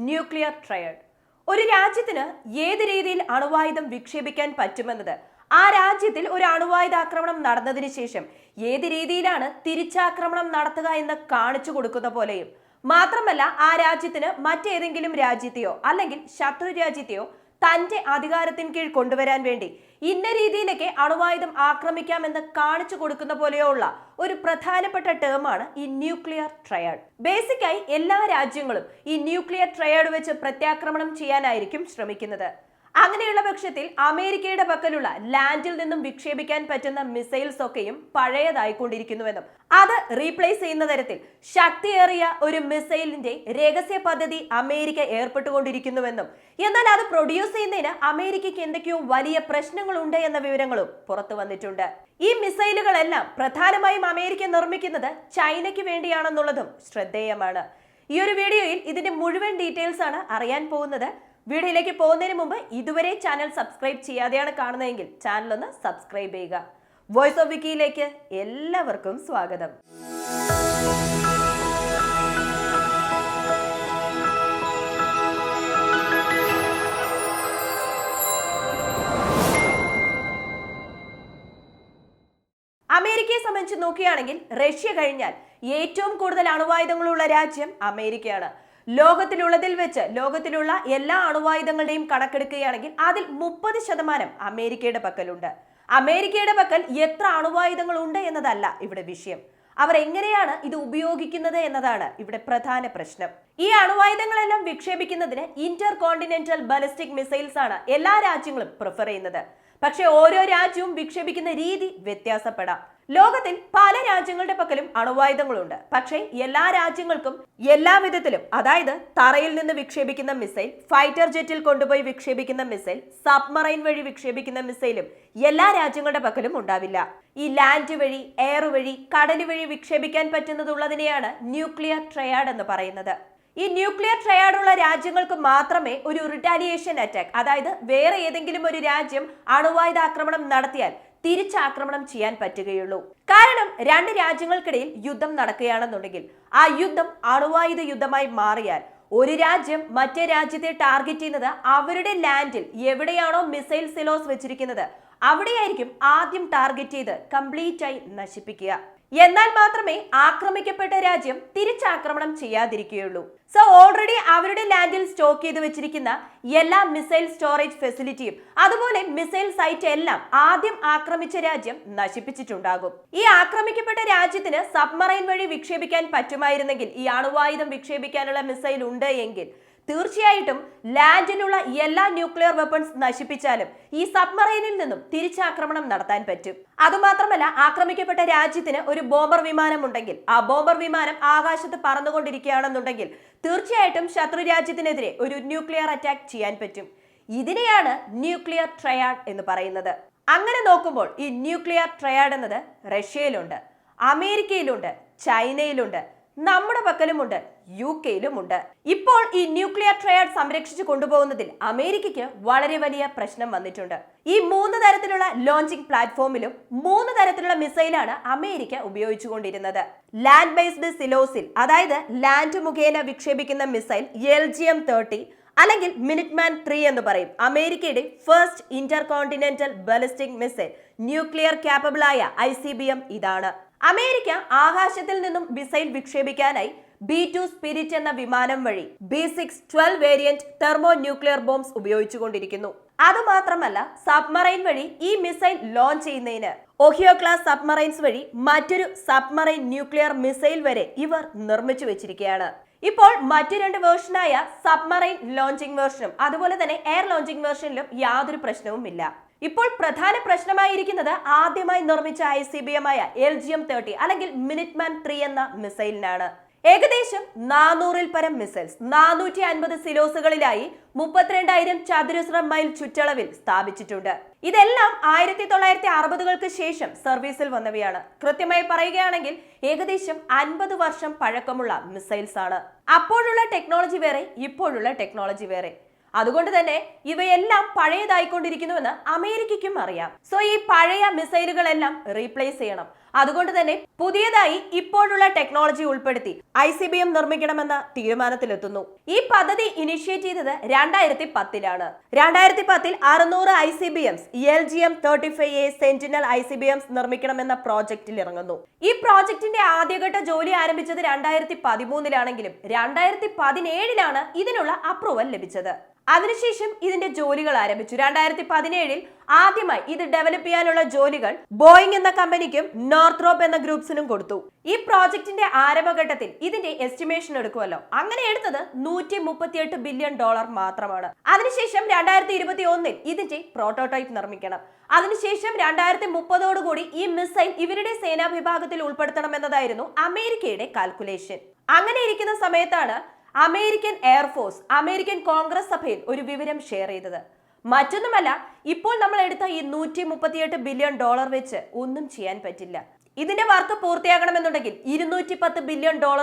Nuclear triad. ഒരു രാജ്യത്തിന് ഏത് രീതിയിൽ അണുവായുധം വിക്ഷേപിക്കാൻ പറ്റുമെന്നത് ആ രാജ്യത്തിൽ ഒരു അണുവായുധാക്രമണം നടന്നതിന് ശേഷം ഏത് രീതിയിലാണ് തിരിച്ചാക്രമണം നടത്തുക എന്ന് കാണിച്ചു കൊടുക്കുന്ന പോലെയും, മാത്രമല്ല ആ രാജ്യത്തിന് മറ്റേതെങ്കിലും രാജ്യത്തെയോ അല്ലെങ്കിൽ ശത്രു രാജ്യത്തെയോ തന്റെ അധികാരത്തിന് കീഴ് കൊണ്ടുവരാൻ വേണ്ടി ഇന്ന രീതിയിലൊക്കെ അണുവായുധം ആക്രമിക്കാമെന്ന് കാണിച്ചു കൊടുക്കുന്ന പോലെയോ ഉള്ള ഒരു പ്രധാനപ്പെട്ട ടേമാണ് ഈ ന്യൂക്ലിയർ ട്രയഡ്. ബേസിക്കായി എല്ലാ രാജ്യങ്ങളും ഈ ന്യൂക്ലിയർ ട്രയഡ് വെച്ച് പ്രത്യാക്രമണം ചെയ്യാനായിരിക്കും ശ്രമിക്കുന്നത്. അങ്ങനെയുള്ള പക്ഷത്തിൽ അമേരിക്കയുടെ പക്കലുള്ള ലാൻഡിൽ നിന്നും വിക്ഷേപിക്കാൻ പറ്റുന്ന മിസൈൽസ് ഒക്കെയും പഴയതായിക്കൊണ്ടിരിക്കുന്നുവെന്നും അത് റീപ്ലേസ് ചെയ്യുന്ന തരത്തിൽ ശക്തിയേറിയ ഒരു മിസൈലിന്റെ രഹസ്യ പദ്ധതി അമേരിക്ക ഏർപ്പെട്ടുകൊണ്ടിരിക്കുന്നുവെന്നും, എന്നാൽ അത് പ്രൊഡ്യൂസ് ചെയ്യുന്നതിന് അമേരിക്കയ്ക്ക് എന്തൊക്കെയോ വലിയ പ്രശ്നങ്ങളുണ്ട് എന്ന വിവരങ്ങളും പുറത്തു വന്നിട്ടുണ്ട്. ഈ മിസൈലുകളെല്ലാം പ്രധാനമായും അമേരിക്ക നിർമ്മിക്കുന്നത് ചൈനയ്ക്ക് വേണ്ടിയാണെന്നുള്ളതും ശ്രദ്ധേയമാണ്. ഈ ഒരു വീഡിയോയിൽ ഇതിന്റെ മുഴുവൻ ഡീറ്റെയിൽസ് ആണ് അറിയാൻ പോകുന്നത്. വീഡിയോയിലേക്ക് പോകുന്നതിന് മുമ്പ് ഇതുവരെ ചാനൽ സബ്സ്ക്രൈബ് ചെയ്യാതെയാണ് കാണുന്നതെങ്കിൽ ചാനൽ ഒന്ന് സബ്സ്ക്രൈബ് ചെയ്യുക. വോയിസ് ഓഫ് വിക്കിയിലേക്ക് എല്ലാവർക്കും സ്വാഗതം. അമേരിക്കയെ സംബന്ധിച്ച് നോക്കുകയാണെങ്കിൽ റഷ്യ കഴിഞ്ഞാൽ ഏറ്റവും കൂടുതൽ അണുവായുധങ്ങളുള്ള രാജ്യം അമേരിക്കയാണ്. ലോകത്തിലുള്ളതിൽ വെച്ച് ലോകത്തിലുള്ള എല്ലാ അണുവായുധങ്ങളുടെയും കണക്കെടുക്കുകയാണെങ്കിൽ അതിൽ 30% അമേരിക്കയുടെ പക്കലുണ്ട്. അമേരിക്കയുടെ പക്കൽ എത്ര അണുവായുധങ്ങൾ ഉണ്ട് എന്നതല്ല ഇവിടെ വിഷയം, അവർ എങ്ങനെയാണ് ഇത് ഉപയോഗിക്കുന്നത് എന്നതാണ് ഇവിടെ പ്രധാന പ്രശ്നം. ഈ അണുവായുധങ്ങളെല്ലാം വിക്ഷേപിക്കുന്നതിന് ഇന്റർ കോണ്ടിനെന്റൽ ബാലിസ്റ്റിക് മിസൈൽസ് ആണ് എല്ലാ രാജ്യങ്ങളും പ്രിഫർ ചെയ്യുന്നത്. പക്ഷെ ഓരോ രാജ്യവും വിക്ഷേപിക്കുന്ന രീതി വ്യത്യാസപ്പെടാം. ലോകത്തിൽ പല രാജ്യങ്ങളുടെ പക്കലും അണുവായുധങ്ങളുണ്ട്. പക്ഷേ എല്ലാ രാജ്യങ്ങൾക്കും എല്ലാ വിധത്തിലും, അതായത് തറയിൽ നിന്ന് വിക്ഷേപിക്കുന്ന മിസൈൽ, ഫൈറ്റർ ജെറ്റിൽ കൊണ്ടുപോയി വിക്ഷേപിക്കുന്ന മിസൈൽ, സബ്മറൈൻ വഴി വിക്ഷേപിക്കുന്ന മിസൈലും എല്ലാ രാജ്യങ്ങളുടെ പക്കലും ഉണ്ടാവില്ല. ഈ ലാൻഡ് വഴി, എയർ വഴി, കടൽ വഴി വിക്ഷേപിക്കാൻ പറ്റുന്നതുള്ളതിനെയാണ് ന്യൂക്ലിയർ ട്രയാഡ് എന്ന് പറയുന്നത്. ഈ ന്യൂക്ലിയർ ട്രയാഡുള്ള രാജ്യങ്ങൾക്ക് മാത്രമേ ഒരു റിറ്റാലിയേഷൻ അറ്റാക്ക്, അതായത് വേറെ ഏതെങ്കിലും ഒരു രാജ്യം അണുവായുധാക്രമണം നടത്തിയാൽ തിരിച്ചാക്രമണം ചെയ്യാൻ പറ്റുകയുള്ളൂ. കാരണം രണ്ട് രാജ്യങ്ങൾക്കിടയിൽ യുദ്ധം നടക്കുകയാണെന്നുണ്ടെങ്കിൽ ആ യുദ്ധം അണുവായുധ യുദ്ധമായി മാറിയാൽ ഒരു രാജ്യം മറ്റേ രാജ്യത്തെ ടാർഗറ്റ് ചെയ്യുന്നത് അവരുടെ ലാൻഡിൽ എവിടെയാണോ മിസൈൽ സിലോസ് വെച്ചിരിക്കുന്നത് അവിടെയായിരിക്കും ആദ്യം ടാർഗറ്റ് ചെയ്ത് കംപ്ലീറ്റ് ആയി നശിപ്പിക്കുക. എന്നാൽ മാത്രമേ ആക്രമിക്കപ്പെട്ട രാജ്യം തിരിച്ചാക്രമണം ചെയ്യാതിരിക്കുകയുള്ളൂ. സോ ഓൾറെഡി അവരുടെ ലാൻഡിൽ സ്റ്റോക്ക് ചെയ്ത് വെച്ചിരിക്കുന്ന എല്ലാ മിസൈൽ സ്റ്റോറേജ് ഫെസിലിറ്റിയും അതുപോലെ മിസൈൽ സൈറ്റ് എല്ലാം ആദ്യം ആക്രമിച്ച രാജ്യം നശിപ്പിച്ചിട്ടുണ്ടാകും. ഈ ആക്രമിക്കപ്പെട്ട രാജ്യത്തിന് സബ്മറൈൻ വഴി വിക്ഷേപിക്കാൻ പറ്റുമായിരുന്നെങ്കിൽ, ഈ അണുവായുധം വിക്ഷേപിക്കാനുള്ള മിസൈൽ ഉണ്ട് എങ്കിൽ തീർച്ചയായിട്ടും ലാൻഡിലുള്ള എല്ലാ ന്യൂക്ലിയർ വെപ്പൺസ് നശിപ്പിച്ചാലും ഈ സബ്മറൈനിൽ നിന്നും തിരിച്ചാക്രമണം നടത്താൻ പറ്റും. അതുമാത്രമല്ല, ആക്രമിക്കപ്പെട്ട രാജ്യത്തിന് ഒരു ബോംബർ വിമാനം ഉണ്ടെങ്കിൽ ആ ബോംബർ വിമാനം ആകാശത്ത് പറന്നുകൊണ്ടിരിക്കുകയാണെന്നുണ്ടെങ്കിൽ തീർച്ചയായിട്ടും ശത്രു രാജ്യത്തിനെതിരെ ഒരു ന്യൂക്ലിയർ അറ്റാക്ക് ചെയ്യാൻ പറ്റും. ഇതിനെയാണ് ന്യൂക്ലിയർ ട്രയാഡ് എന്ന് പറയുന്നത്. അങ്ങനെ നോക്കുമ്പോൾ ഈ ന്യൂക്ലിയർ ട്രയാഡ് എന്നത് റഷ്യയിലുണ്ട്, അമേരിക്കയിലുണ്ട്, ചൈനയിലുണ്ട്, നമ്മുടെ പക്കലുമുണ്ട്, UK-യിലുമുണ്ട്. ഇപ്പോൾ ഈ ന്യൂക്ലിയർ ട്രയാഡ് സംരക്ഷിച്ചു കൊണ്ടുപോകുന്നതിൽ അമേരിക്കയ്ക്ക് വളരെ വലിയ പ്രശ്നം വന്നിട്ടുണ്ട്. ഈ 3 തരത്തിലുള്ള ലോഞ്ചിങ് പ്ലാറ്റ്ഫോമിലും 3 തരത്തിലുള്ള മിസൈലാണ് അമേരിക്ക ഉപയോഗിച്ചുകൊണ്ടിരുന്നത്. ലാൻഡ് ബേസ്ഡ് സിലോസിൽ, അതായത് ലാൻഡ് മുഖേന വിക്ഷേപിക്കുന്ന മിസൈൽ LGM-30 അല്ലെങ്കിൽ മിനിറ്റ്മാൻ 3 എന്ന് പറയും. അമേരിക്കയുടെ first Inter continental ballistic missile nuclear capable ആയ ICBM ഇതാണ്. അമേരിക്ക ആകാശത്തിൽ നിന്നും മിസൈൽ വിക്ഷേപിക്കാനായി B-2 സ്പിരിറ്റ് എന്ന വിമാനം വഴി B-6-12 variant thermo nuclear bombs ഉപയോഗിച്ചുകൊണ്ടിരിക്കുന്നു. അതുമാത്രമല്ല, സബ്മറൈൻ വഴി ഈ മിസൈൽ ലോഞ്ച് ചെയ്യുന്നതിന് ഒഹിയോ ക്ലാസ് സബ്മറൈൻസ് വഴി മറ്റൊരു സബ്മറൈൻ ന്യൂക്ലിയർ മിസൈൽ വരെ ഇവർ നിർമ്മിച്ചു വെച്ചിരിക്കുകയാണ്. ഇപ്പോൾ മറ്റു 2 വേർഷനായ സബ്മറൈൻ ലോഞ്ചിങ് വേർഷനും അതുപോലെ തന്നെ എയർ ലോഞ്ചിങ് വേർഷനിലും യാതൊരു പ്രശ്നവും ഇല്ല. ഇപ്പോൾ പ്രധാന പ്രശ്നമായിരിക്കുന്നത് ആദ്യമായി നിർമ്മിച്ച ICBM ആയ LGM-30 അല്ലെങ്കിൽ മിനിറ്റ്മാൻ 3 എന്ന മിസൈലിനാണ്. ഏകദേശം 400-ൽ പരം മിസൈൽസ് 450 സിലോസുകളിലായി 32,000 ചതുരശ്ര മൈൽ ചുറ്റളവിൽ സ്ഥാപിച്ചിട്ടുണ്ട്. ഇതെല്ലാം 1960-കൾക്ക് ശേഷം സർവീസിൽ വന്നവയാണ്. കൃത്യമായി പറയുകയാണെങ്കിൽ ഏകദേശം 50 വർഷം പഴക്കമുള്ള മിസൈൽസ് ആണ്. അപ്പോഴുള്ള ടെക്നോളജി വേറെ, ഇപ്പോഴുള്ള ടെക്നോളജി വേറെ. അതുകൊണ്ട് തന്നെ ഇവയെല്ലാം പഴയതായിക്കൊണ്ടിരിക്കുന്നുവെന്ന് അമേരിക്കയ്ക്കും അറിയാം. സോ ഈ പഴയ മിസൈലുകളെല്ലാം റീപ്ലേസ് ചെയ്യണം. അതുകൊണ്ട് തന്നെ പുതിയതായി ഇപ്പോഴുള്ള ടെക്നോളജി ഉൾപ്പെടുത്തി ICBM നിർമ്മിക്കണമെന്ന തീരുമാനത്തിലെത്തുന്നു. ഈ പദ്ധതി ഇനിഷ്യേറ്റ് ചെയ്തത് 2010-ലാണ്. 2010-ൽ 600 ICBMs LGM-35A സെന്റിനൽ ICBMs നിർമ്മിക്കണമെന്ന പ്രോജക്റ്റിൽ ഇറങ്ങുന്നു. ഈ പ്രോജക്റ്റിന്റെ ആദ്യഘട്ട ജോലി ആരംഭിച്ചത് 2013-ലാണെങ്കിലും 2017-ലാണ് ഇതിനുള്ള അപ്രൂവൽ ലഭിച്ചത്. അതിനുശേഷം ഇതിന്റെ ജോലികൾ ആരംഭിച്ചു. 2017-ൽ ആദ്യമായി ഇത് ഡെവലപ്പ് ചെയ്യാനുള്ള ജോലികൾ ബോയിങ് എന്ന കമ്പനിക്കും നോർത്രോപ്പ് എന്ന ഗ്രൂപ്പ്സിനും കൊടുത്തു. ഈ പ്രോജക്റ്റിന്റെ ആരംഭഘട്ടത്തിൽ ഇതിന്റെ എസ്റ്റിമേഷൻ എടുക്കുമല്ലോ, അങ്ങനെ എടുത്തത് $138 ബില്യൺ മാത്രമാണ്. അതിനുശേഷം 2021-ൽ ഇതിന്റെ പ്രോട്ടോടൈപ്പ് നിർമ്മിക്കണം. അതിനുശേഷം 2030-ഓടുകൂടി ഈ മിസൈൽ ഇവരുടെ സേനാ വിഭാഗത്തിൽ ഉൾപ്പെടുത്തണമെന്നതായിരുന്നു അമേരിക്കയുടെ കാൽക്കുലേഷൻ. അങ്ങനെ ഇരിക്കുന്ന സമയത്താണ് അമേരിക്കൻ എയർഫോഴ്സ് അമേരിക്കൻ കോൺഗ്രസ് സഭയിൽ ഒരു വിവരം ഷെയർ ചെയ്തത്. മറ്റൊന്നുമല്ല, ഇപ്പോൾ നമ്മൾ എടുത്ത ഈ $138 ബില്യൺ വെച്ച് ഒന്നും ചെയ്യാൻ പറ്റില്ല. ഇതിന്റെ വർക്ക് പൂർത്തിയാക്കണമെന്നുണ്ടെങ്കിൽ $210 ബില്യൺ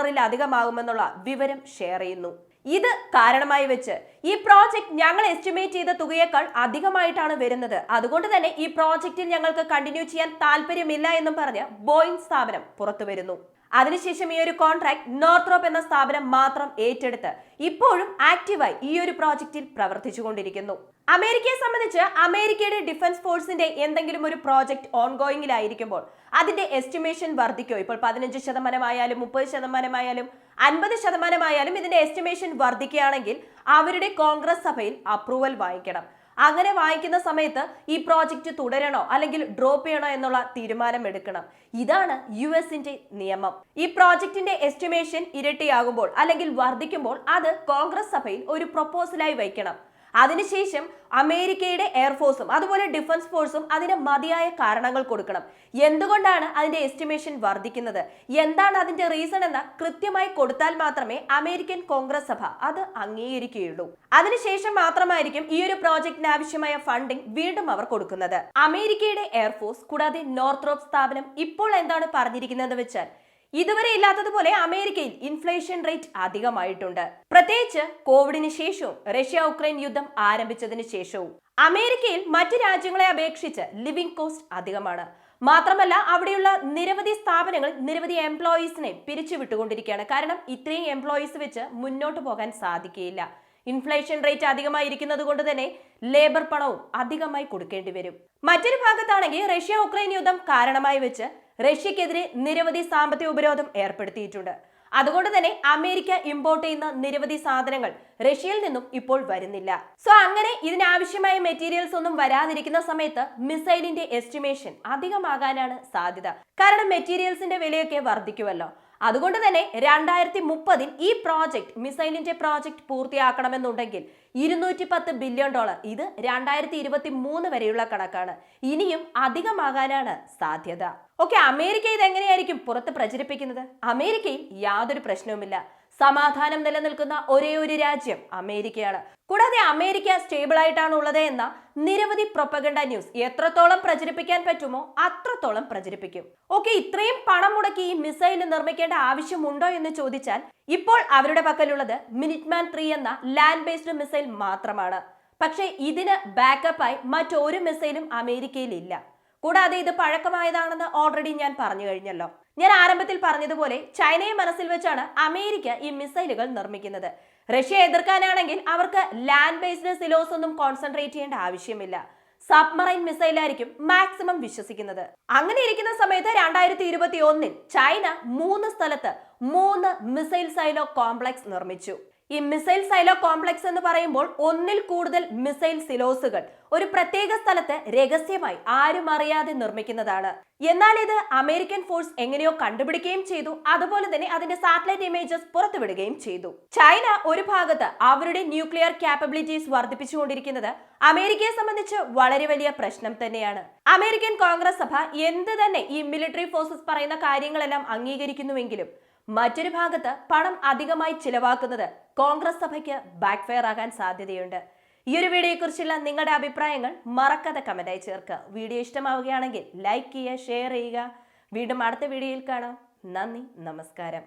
അധികമാകുമെന്നുള്ള വിവരം ഷെയർ ചെയ്യുന്നു. ഇത് കാരണമായി വെച്ച് ഈ പ്രോജക്റ്റ് ഞങ്ങൾ എസ്റ്റിമേറ്റ് ചെയ്ത തുകയേക്കാൾ അധികമായിട്ടാണ് വരുന്നത്, അതുകൊണ്ട് തന്നെ ഈ പ്രോജക്റ്റിൽ ഞങ്ങൾക്ക് കണ്ടിന്യൂ ചെയ്യാൻ താല്പര്യമില്ല എന്നും പറഞ്ഞ് ബോയിങ് സ്ഥാപനം പുറത്തു വരുന്നു. അതിനുശേഷം ഈ ഒരു കോൺട്രാക്ട് നോർത്രോപ്പ് എന്ന സ്ഥാപനം മാത്രം ഏറ്റെടുത്ത് ഇപ്പോഴും ആക്റ്റീവായി ഈ ഒരു പ്രോജക്റ്റിൽ പ്രവർത്തിച്ചുകൊണ്ടിരിക്കുന്നു. അമേരിക്കയെ സംബന്ധിച്ച് അമേരിക്കയുടെ ഡിഫൻസ് ഫോഴ്സിന്റെ എന്തെങ്കിലും ഒരു പ്രോജക്ട് ഓൺഗോയിങ്ങിലായിരിക്കുമ്പോൾ അതിന്റെ എസ്റ്റിമേഷൻ വർദ്ധിക്കോ? ഇപ്പോൾ 15% ആയാലും 30% ആയാലും 50% ഇതിന്റെ എസ്റ്റിമേഷൻ വർദ്ധിക്കുകയാണെങ്കിൽ അവരുടെ കോൺഗ്രസ് സഭയിൽ അപ്രൂവൽ വാങ്ങിക്കണം. അങ്ങനെ വാങ്ങിക്കുന്ന സമയത്ത് ഈ പ്രോജക്റ്റ് തുടരണോ അല്ലെങ്കിൽ ഡ്രോപ്പ് ചെയ്യണോ എന്നുള്ള തീരുമാനം എടുക്കണം. ഇതാണ് US-ന്റെ നിയമം. ഈ പ്രോജക്റ്റിന്റെ എസ്റ്റിമേഷൻ ഇരട്ടിയാകുമ്പോൾ അല്ലെങ്കിൽ വർദ്ധിക്കുമ്പോൾ അത് കോൺഗ്രസ് സഭയിൽ ഒരു പ്രൊപ്പോസലായി വയ്ക്കണം. അതിനുശേഷം അമേരിക്കയുടെ എയർഫോഴ്സും അതുപോലെ ഡിഫൻസ് ഫോഴ്സും അതിന് മതിയായ കാരണങ്ങൾ കൊടുക്കണം. എന്തുകൊണ്ടാണ് അതിന്റെ എസ്റ്റിമേഷൻ വർദ്ധിക്കുന്നത്, എന്താണ് അതിന്റെ റീസൺ എന്ന കൃത്യമായി കൊടുത്താൽ മാത്രമേ അമേരിക്കൻ കോൺഗ്രസ് സഭ അത് അംഗീകരിക്കുകയുള്ളൂ. അതിനുശേഷം മാത്രമായിരിക്കും ഈ ഒരു പ്രോജക്റ്റിന് ആവശ്യമായ ഫണ്ടിംഗ് വീണ്ടും അവർ കൊടുക്കുന്നത്. അമേരിക്കയുടെ എയർഫോഴ്സ് കൂടാതെ നോർത്രോപ്പ് സ്ഥാപനം ഇപ്പോൾ എന്താണ് പറഞ്ഞിരിക്കുന്നത് വെച്ചാൽ, ഇതുവരെ ഇല്ലാത്തതുപോലെ അമേരിക്കയിൽ ഇൻഫ്ലേഷൻ റേറ്റ് അധികമായിട്ടുണ്ട്. പ്രത്യേകിച്ച് കോവിഡിന് ശേഷവും റഷ്യ-ഉക്രൈൻ യുദ്ധം ആരംഭിച്ചതിന് ശേഷവും അമേരിക്കയിൽ മറ്റ് രാജ്യങ്ങളെ അപേക്ഷിച്ച് ലിവിംഗ് കോസ്റ്റ് അധികമാണ്. മാത്രമല്ല അവിടെയുള്ള നിരവധി സ്ഥാപനങ്ങൾ നിരവധി എംപ്ലോയീസിനെ പിരിച്ചുവിട്ടുകൊണ്ടിരിക്കുകയാണ്. കാരണം ഇത്രയും എംപ്ലോയീസ് വെച്ച് മുന്നോട്ട് പോകാൻ സാധിക്കുകയില്ല. ഇൻഫ്ലേഷൻ റേറ്റ് അധികമായി ഇരിക്കുന്നത് കൊണ്ട് തന്നെ ലേബർ പണവും അധികമായി കൊടുക്കേണ്ടി വരും. മറ്റൊരു ഭാഗത്താണെങ്കിൽ റഷ്യ-ഉക്രൈൻ യുദ്ധം കാരണമായി വെച്ച് റഷ്യക്കെതിരെ നിരവധി സാമ്പത്തിക ഉപരോധം ഏർപ്പെടുത്തിയിട്ടുണ്ട്. അതുകൊണ്ട് തന്നെ അമേരിക്ക ഇമ്പോർട്ട് ചെയ്യുന്ന നിരവധി സാധനങ്ങൾ റഷ്യയിൽ നിന്നും ഇപ്പോൾ വരുന്നില്ല. സോ അങ്ങനെ ഇതിനാവശ്യമായ മെറ്റീരിയൽസ് ഒന്നും വരാതിരിക്കുന്ന സമയത്ത് മിസൈലിന്റെ എസ്റ്റിമേഷൻ അധികമാകാനാണ് സാധ്യത. കാരണം മെറ്റീരിയൽസിന്റെ വിലയൊക്കെ വർദ്ധിക്കുമല്ലോ. അതുകൊണ്ട് തന്നെ 2030-ൽ ഈ പ്രോജക്ട് മിസൈലിന്റെ പ്രോജക്ട് പൂർത്തിയാക്കണമെന്നുണ്ടെങ്കിൽ $210 ബില്യൺ, ഇത് 2023 വരെയുള്ള കണക്കാണ്. ഇനിയും അധികമാകാനാണ് സാധ്യത. അമേരിക്ക ഇത് എങ്ങനെയായിരിക്കും പുറത്ത് പ്രചരിപ്പിക്കുന്നത്? അമേരിക്കയിൽ യാതൊരു പ്രശ്നവുമില്ല. സമാധാനം നിലനിൽക്കുന്ന ഒരേ ഒരു രാജ്യം അമേരിക്കയാണ്. കൂടാതെ അമേരിക്ക സ്റ്റേബിൾ ആയിട്ടാണ് ഉള്ളത് എന്ന നിരവധി പ്രൊപ്പഗണ്ട ന്യൂസ് എത്രത്തോളം പ്രചരിപ്പിക്കാൻ പറ്റുമോ അത്രത്തോളം പ്രചരിപ്പിക്കും. ഇത്രയും പണം മുടക്കി ഈ മിസൈൽ നിർമ്മിക്കേണ്ട ആവശ്യമുണ്ടോ എന്ന് ചോദിച്ചാൽ, ഇപ്പോൾ അവരുടെ പക്കലുള്ളത് മിനിറ്റ്മാൻ 3 എന്ന ലാൻഡ് ബേസ്ഡ് മിസൈൽ മാത്രമാണ്. പക്ഷേ ഇതിന് ബാക്കപ്പായി മറ്റൊരു മിസൈലും അമേരിക്കയിൽ ഇല്ല. കൂടാതെ ഇത് പഴക്കമായതാണെന്ന് ഓൾറെഡി ഞാൻ പറഞ്ഞു കഴിഞ്ഞല്ലോ. ഞാൻ ആരംഭത്തിൽ പറഞ്ഞതുപോലെ ചൈനയെ മനസ്സിൽ വെച്ചാണ് അമേരിക്ക ഈ മിസൈലുകൾ നിർമ്മിക്കുന്നത്. റഷ്യ എതിർക്കാനാണെങ്കിൽ അവർക്ക് ലാൻഡ് ബേസ്ഡ് സിലോസ് ഒന്നും കോൺസെൻട്രേറ്റ് ചെയ്യേണ്ട ആവശ്യമില്ല. സബ്മറൈൻ മിസൈലായിരിക്കും മാക്സിമം വിശ്വസിക്കുന്നത്. അങ്ങനെ ഇരിക്കുന്ന സമയത്ത് 2021-ൽ ചൈന 3 സ്ഥലത്ത് 3 മിസൈൽ സൈലോ കോംപ്ലക്സ് നിർമ്മിച്ചു. ഈ മിസൈൽ സൈലോ കോംപ്ലക്സ് എന്ന് പറയുമ്പോൾ ഒന്നിൽ കൂടുതൽ മിസൈൽ സിലോസുകൾ ഒരു പ്രത്യേക സ്ഥലത്ത് രഹസ്യമായി ആരും അറിയാതെ നിർമ്മിക്കുന്നതാണ്. എന്നാൽ ഇത് അമേരിക്കൻ ഫോഴ്സ് എങ്ങനെയോ കണ്ടുപിടിക്കുകയും ചെയ്തു. അതുപോലെ തന്നെ അതിന്റെ സാറ്റലൈറ്റ് ഇമേജസ് പുറത്തുവിടുകയും ചെയ്തു. ചൈന ഒരു ഭാഗത്ത് അവരുടെ ന്യൂക്ലിയർ ക്യാപ്പബിലിറ്റീസ് വർദ്ധിപ്പിച്ചുകൊണ്ടിരിക്കുന്നത് അമേരിക്കയെ സംബന്ധിച്ച് വളരെ വലിയ പ്രശ്നം തന്നെയാണ്. അമേരിക്കൻ കോൺഗ്രസ് സഭ എന്ത് തന്നെ ഈ മിലിറ്ററി ഫോഴ്സസ് പറയുന്ന കാര്യങ്ങളെല്ലാം അംഗീകരിക്കുന്നുവെങ്കിലും മറ്റൊരു ഭാഗത്ത് പണം അധികമായി ചിലവാക്കുന്നത് കോൺഗ്രസ് സഭയ്ക്ക് ബാക്ക് ഫയർ ആകാൻ സാധ്യതയുണ്ട്. ഈ ഒരു വീഡിയോയെക്കുറിച്ചുള്ള നിങ്ങളുടെ അഭിപ്രായങ്ങൾ മറക്കാതെ കമന്റായി ചേർക്കുക. വീഡിയോ ഇഷ്ടമാവുകയാണെങ്കിൽ ലൈക്ക് ചെയ്യുക, ഷെയർ ചെയ്യുക. വീണ്ടും അടുത്ത വീഡിയോയിൽ കാണാം. നന്ദി, നമസ്കാരം.